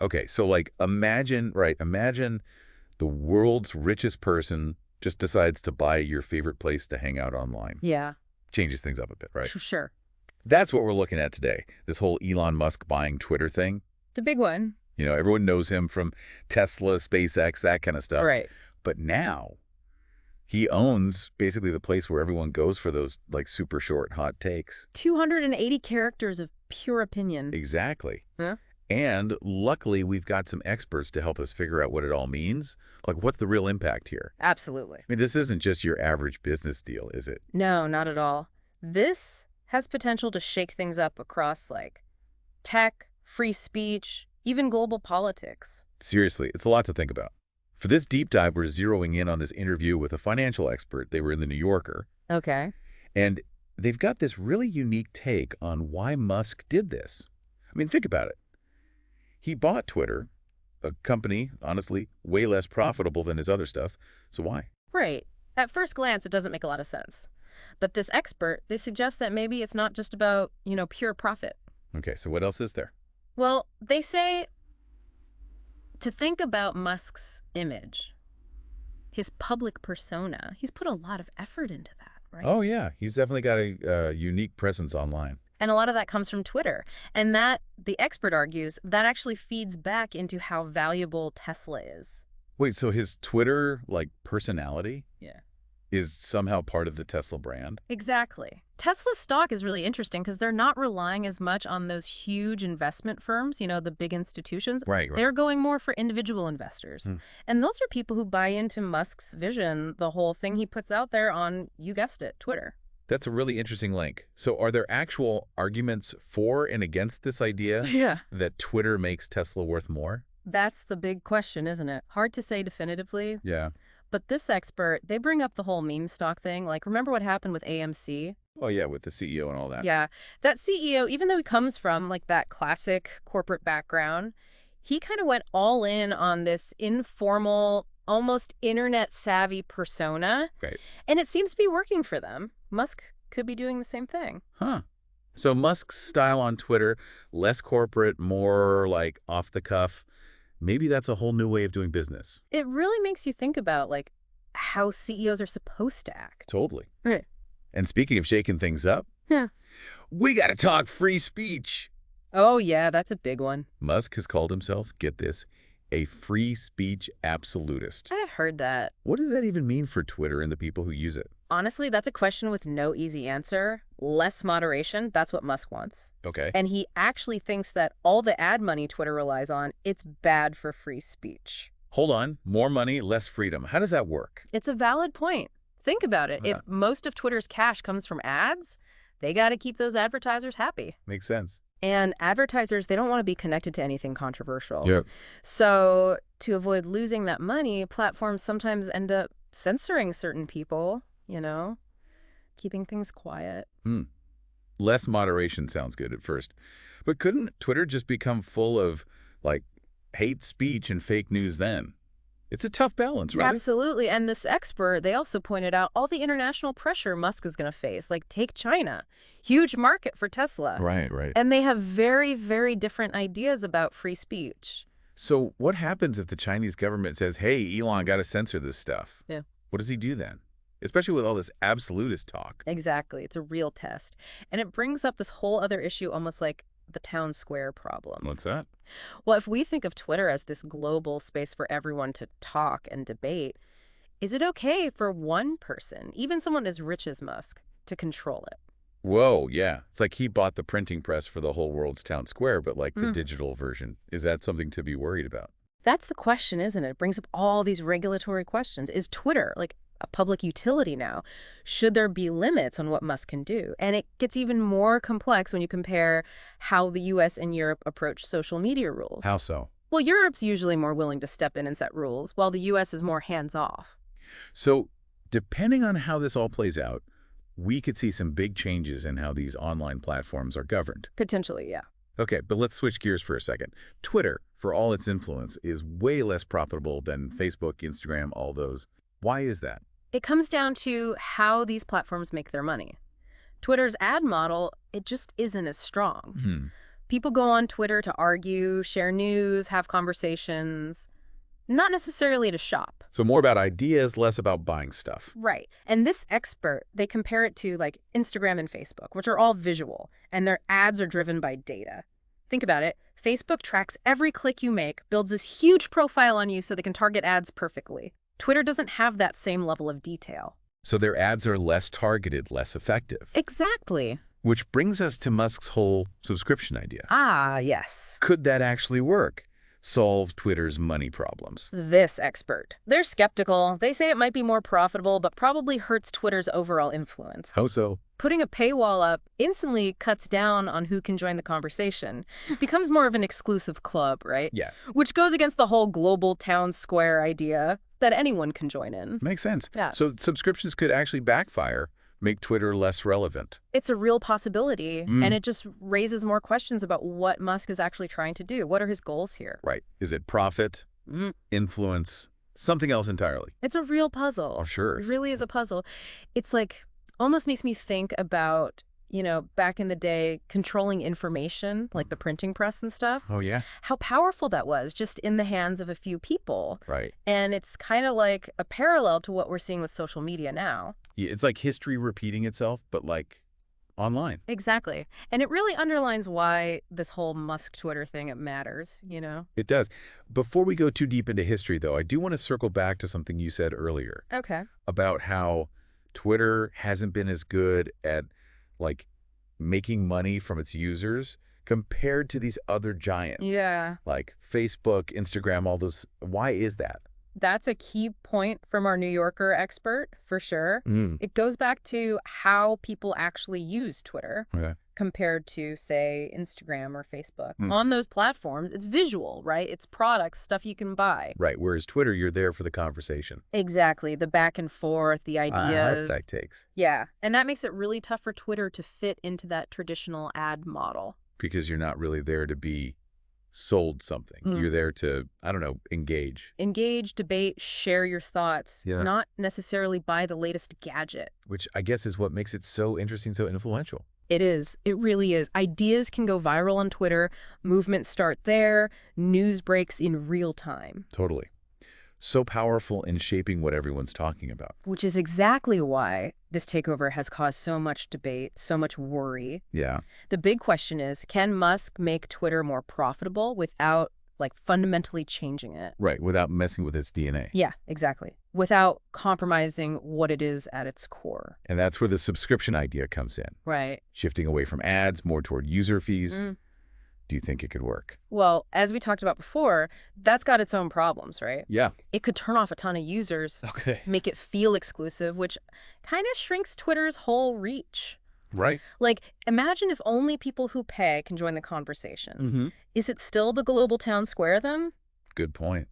Okay, so like imagine the world's richest person just decides to buy your favorite place to hang out online. Yeah, Changes things up a bit, right? sure. That's what we're looking at today. This whole Elon Musk buying Twitter thing. It's a big one. Everyone knows him from Tesla, SpaceX, that kind of stuff. Right. But now he owns basically the place where everyone goes for those like super short hot takes. 280 characters of pure opinion. Exactly. Huh? And luckily, we've got some experts to help us figure out what it all means. Like, what's the real impact here? Absolutely. I mean, this isn't just your average business deal, is it? No, not at all. This has potential to shake things up across, like, tech, free speech, even global politics. Seriously, it's a lot to think about. For this deep dive, we're zeroing in on this interview with a financial expert. They were in the New Yorker. Okay. And they've got this really unique take on why Musk did this. I mean, think about it. He bought Twitter, a company, honestly, way less profitable than his other stuff. So why? Right. At first glance, it doesn't make a lot of sense. But this expert, they suggest that maybe it's not just about, pure profit. Okay, so what else is there? Well, they say to think about Musk's image, his public persona, he's put a lot of effort into that, right? Oh, yeah. He's definitely got a unique presence online. And a lot of that comes from Twitter. And that, the expert argues, that actually feeds back into how valuable Tesla is. Wait, so his Twitter, like, personality Yeah. is somehow part of the Tesla brand? Exactly. Tesla's stock is really interesting because they're not relying as much on those huge investment firms, the big institutions. Right. They're going more for individual investors. And those are people who buy into Musk's vision, the whole thing he puts out there on, you guessed it, Twitter. That's a really interesting link. So are there actual arguments for and against this idea Yeah. that Twitter makes Tesla worth more? That's the big question, isn't it? Hard to say definitively. Yeah. But this expert, they bring up the whole meme stock thing. Like, remember what happened with AMC? Oh, yeah, with the CEO and all that. Yeah. That CEO, even though he comes from, like, that classic corporate background, he kind of went all in on this informal, almost internet-savvy persona. Right. And it seems to be working for them. Musk could be doing the same thing. Huh. So Musk's style on Twitter, less corporate, more like off the cuff. Maybe that's a whole new way of doing business. It really makes you think about, like, how CEOs are supposed to act. Totally. Right. And speaking of shaking things up, Yeah. we got to talk free speech. Oh, yeah, that's a big one. Musk has called himself, get this, a free speech absolutist. I've heard that. What does that even mean for Twitter and the people who use it? Honestly, that's a question with no easy answer. Less moderation, that's what Musk wants. Okay. And he actually thinks that all the ad money Twitter relies on, it's bad for free speech. Hold on. More money, less freedom. How does that work? It's a valid point. Think about it. If most of Twitter's cash comes from ads, they got to keep those advertisers happy. Makes sense. And advertisers, they don't want to be connected to anything controversial. Yep. So to avoid losing that money, platforms sometimes end up censoring certain people, keeping things quiet. Less moderation sounds good at first. But couldn't Twitter just become full of, like, hate speech and fake news then? It's a tough balance, right? Absolutely. And this expert, they also pointed out all the international pressure Musk is going to face. Like, take China. Huge market for Tesla. Right. And they have very, very different ideas about free speech. So what happens if the Chinese government says, hey, Elon, got to censor this stuff? Yeah. What does he do then? Especially with all this absolutist talk. Exactly. It's a real test. And it brings up this whole other issue, almost like the town square problem. What's that? Well, if we think of Twitter as this global space for everyone to talk and debate, is it okay for one person, even someone as rich as Musk, to control it? Whoa, yeah. It's like he bought the printing press for the whole world's town square, but like the digital version. Is that something to be worried about? That's the question, isn't it? It brings up all these regulatory questions. Is Twitter, like, a public utility now? Should there be limits on what Musk can do? And it gets even more complex when you compare how the U.S. and Europe approach social media rules. How so? Well, Europe's usually more willing to step in and set rules, while the U.S. is more hands-off. So depending on how this all plays out, we could see some big changes in how these online platforms are governed. Potentially, yeah. Okay, but let's switch gears for a second. Twitter, for all its influence, is way less profitable than Facebook, Instagram, all those. Why is that? It comes down to how these platforms make their money. Twitter's ad model, it just isn't as strong. People go on Twitter to argue, share news, have conversations, not necessarily to shop. So more about ideas, less about buying stuff. Right. And this expert, they compare it to like Instagram and Facebook, which are all visual, and their ads are driven by data. Think about it. Facebook tracks every click you make, builds this huge profile on you so they can target ads perfectly. Twitter doesn't have that same level of detail. So their ads are less targeted, less effective. Exactly. Which brings us to Musk's whole subscription idea. Ah, yes. Could that actually work? Solve Twitter's money problems? This expert. They're skeptical. They say it might be more profitable, but probably hurts Twitter's overall influence. How so? Putting a paywall up instantly cuts down on who can join the conversation. Becomes more of an exclusive club, right? Yeah. Which goes against the whole global town square idea that anyone can join in. Makes sense. Yeah. So subscriptions could actually backfire, make Twitter less relevant. It's a real possibility, and it just raises more questions about what Musk is actually trying to do. What are his goals here? Right. Is it profit, influence, something else entirely? It's a real puzzle. Oh, sure. It really is a puzzle. It's like, almost makes me think about, back in the day, controlling information, like the printing press and stuff. Oh, yeah? How powerful that was, just in the hands of a few people. Right. And it's kind of like a parallel to what we're seeing with social media now. Yeah, it's like history repeating itself, but like online. Exactly. And it really underlines why this whole Musk Twitter thing, it matters, It does. Before we go too deep into history, though, I do want to circle back to something you said earlier. Okay. About how Twitter hasn't been as good at, like, making money from its users compared to these other giants. Yeah. Like Facebook, Instagram, all those. Why is that? That's a key point from our New Yorker expert, for sure. It goes back to how people actually use Twitter compared to, say, Instagram or Facebook. On those platforms, it's visual, right? It's products, stuff you can buy. Right, whereas Twitter, you're there for the conversation. Exactly, the back and forth, the ideas. Hard takes. Yeah, and that makes it really tough for Twitter to fit into that traditional ad model. Because you're not really there to be sold something. You're there to, I don't know, engage. Engage, debate, share your thoughts, not necessarily buy the latest gadget. Which I guess is what makes it so interesting, so influential. It is. It really is. Ideas can go viral on Twitter. Movements start there. News breaks in real time. Totally. So powerful in shaping what everyone's talking about. Which is exactly why this takeover has caused so much debate, so much worry. Yeah. The big question is, can Musk make Twitter more profitable without, fundamentally changing it? Right, without messing with its DNA. Yeah, exactly. Without compromising what it is at its core. And that's where the subscription idea comes in. Right. Shifting away from ads, more toward user fees. Do you think it could work? Well, as we talked about before, that's got its own problems, right? Yeah. It could turn off a ton of users, Okay. make it feel exclusive, which kind of shrinks Twitter's whole reach. Right. Imagine if only people who pay can join the conversation. Is it still the global town square then? Good point.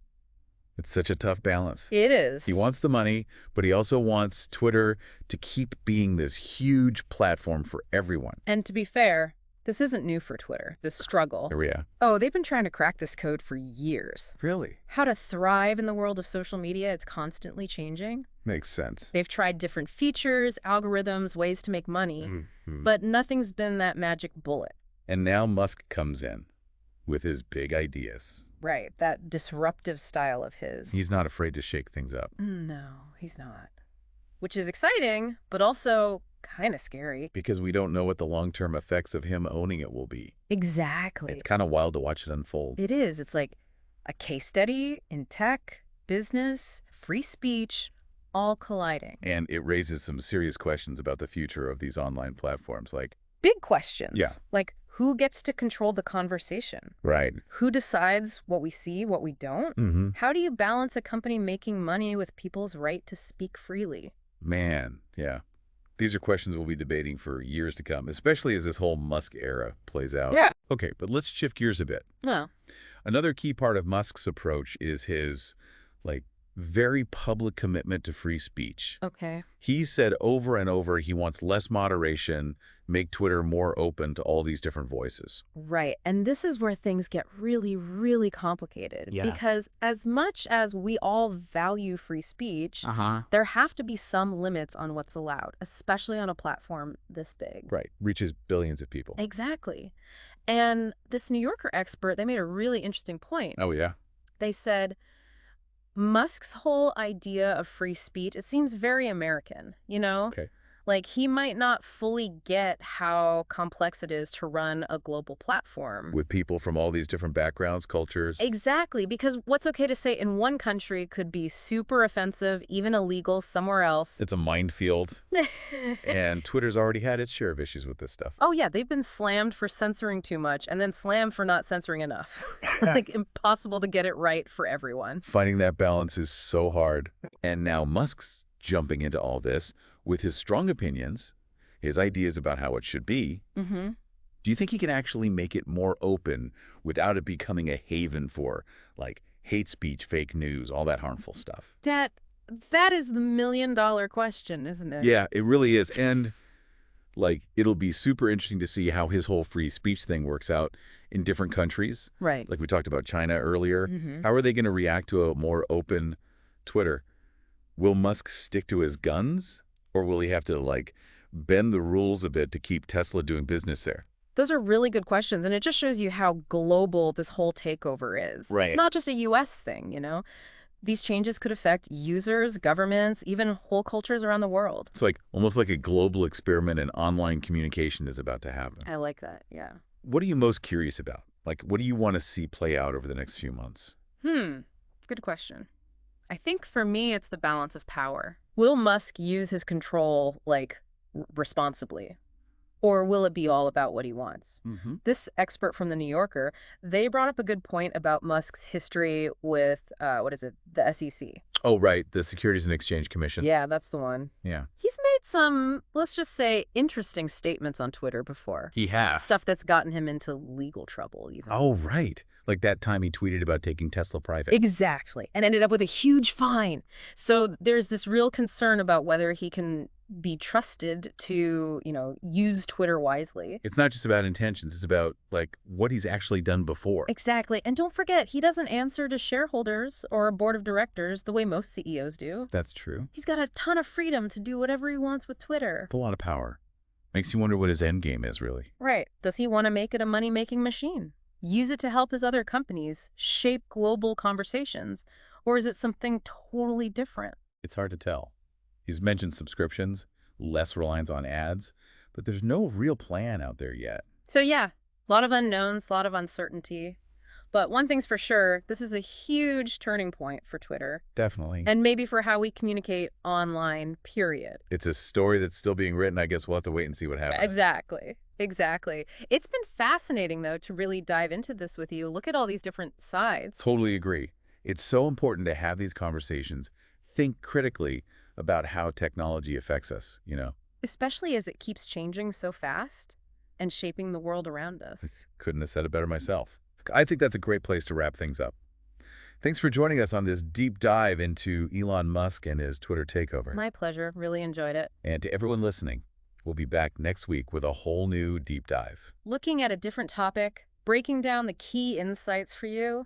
It's such a tough balance. It is. He wants the money, but he also wants Twitter to keep being this huge platform for everyone. And to be fair, this isn't new for Twitter, this struggle. Yeah. Oh, they've been trying to crack this code for years. Really? How to thrive in the world of social media, it's constantly changing. Makes sense. They've tried different features, algorithms, ways to make money, but nothing's been that magic bullet. And now Musk comes in with his big ideas. Right, that disruptive style of his. He's not afraid to shake things up. No, he's not. Which is exciting, but also kind of scary. Because we don't know what the long-term effects of him owning it will be. Exactly. It's kind of wild to watch it unfold. It is. It's like a case study in tech, business, free speech, all colliding. And it raises some serious questions about the future of these online platforms, like... Big questions. Yeah. Like, who gets to control the conversation? Right. Who decides what we see, what we don't? How do you balance a company making money with people's right to speak freely? Man, yeah. These are questions we'll be debating for years to come, especially as this whole Musk era plays out. Yeah. Okay, but let's shift gears a bit. No. Another key part of Musk's approach is his, very public commitment to free speech. Okay. He said over and over he wants less moderation, make Twitter more open to all these different voices. Right. And this is where things get really, really complicated. Yeah. Because as much as we all value free speech, there have to be some limits on what's allowed, especially on a platform this big. Right. Reaches billions of people. Exactly. And this New Yorker expert, they made a really interesting point. Oh, yeah? They said, Musk's whole idea of free speech, it seems very American, you know? Okay. Like, he might not fully get how complex it is to run a global platform. With people from all these different backgrounds, cultures. Exactly, because what's okay to say in one country could be super offensive, even illegal somewhere else. It's a minefield. And Twitter's already had its share of issues with this stuff. Oh, yeah, they've been slammed for censoring too much and then slammed for not censoring enough. Like, impossible to get it right for everyone. Finding that balance is so hard. And now Musk's jumping into all this with his strong opinions, his ideas about how it should be. Mm-hmm. Do you think he can actually make it more open without it becoming a haven for, like, hate speech, fake news, all that harmful stuff? That is the million-dollar question, isn't it? Yeah, it really is. And, like, it'll be super interesting to see how his whole free speech thing works out in different countries. Right. Like we talked about China earlier. Mm-hmm. How are they going to react to a more open Twitter? Will Musk stick to his guns? Or will he have to, like, bend the rules a bit to keep Tesla doing business there? Those are really good questions, and it just shows you how global this whole takeover is. Right. It's not just a U.S. thing, you know? These changes could affect users, governments, even whole cultures around the world. It's like almost like a global experiment in online communication is about to happen. I like that, yeah. What are you most curious about? Like, what do you want to see play out over the next few months? Good question. I think for me, it's the balance of power. Will Musk use his control, like, responsibly? Or will it be all about what he wants? Mm-hmm. This expert from The New Yorker, they brought up a good point about Musk's history with, the SEC. Oh, right. The Securities and Exchange Commission. Yeah, that's the one. Yeah. He's made some, let's just say, interesting statements on Twitter before. He has. Stuff that's gotten him into legal trouble, even. Oh, right. Like that time he tweeted about taking Tesla private. Exactly. And ended up with a huge fine. So there's this real concern about whether he can be trusted to, use Twitter wisely. It's not just about intentions. It's about, like, what he's actually done before. Exactly. And don't forget, he doesn't answer to shareholders or a board of directors the way most CEOs do. That's true. He's got a ton of freedom to do whatever he wants with Twitter. It's a lot of power. Makes you wonder what his end game is, really. Right. Does he want to make it a money-making machine? Use it to help his other companies shape global conversations? Or is it something totally different? It's hard to tell. He's mentioned subscriptions, less reliance on ads, but there's no real plan out there yet. So yeah, a lot of unknowns, a lot of uncertainty. But one thing's for sure, this is a huge turning point for Twitter. Definitely. And maybe for how we communicate online, period. It's a story that's still being written. I guess we'll have to wait and see what happens. Exactly. It's been fascinating, though, to really dive into this with you. Look at all these different sides. Totally agree. It's so important to have these conversations, think critically about how technology affects us, Especially as it keeps changing so fast and shaping the world around us. Couldn't have said it better myself. I think that's a great place to wrap things up. Thanks for joining us on this deep dive into Elon Musk and his Twitter takeover. My pleasure. Really enjoyed it. And to everyone listening, we'll be back next week with a whole new deep dive. Looking at a different topic, breaking down the key insights for you.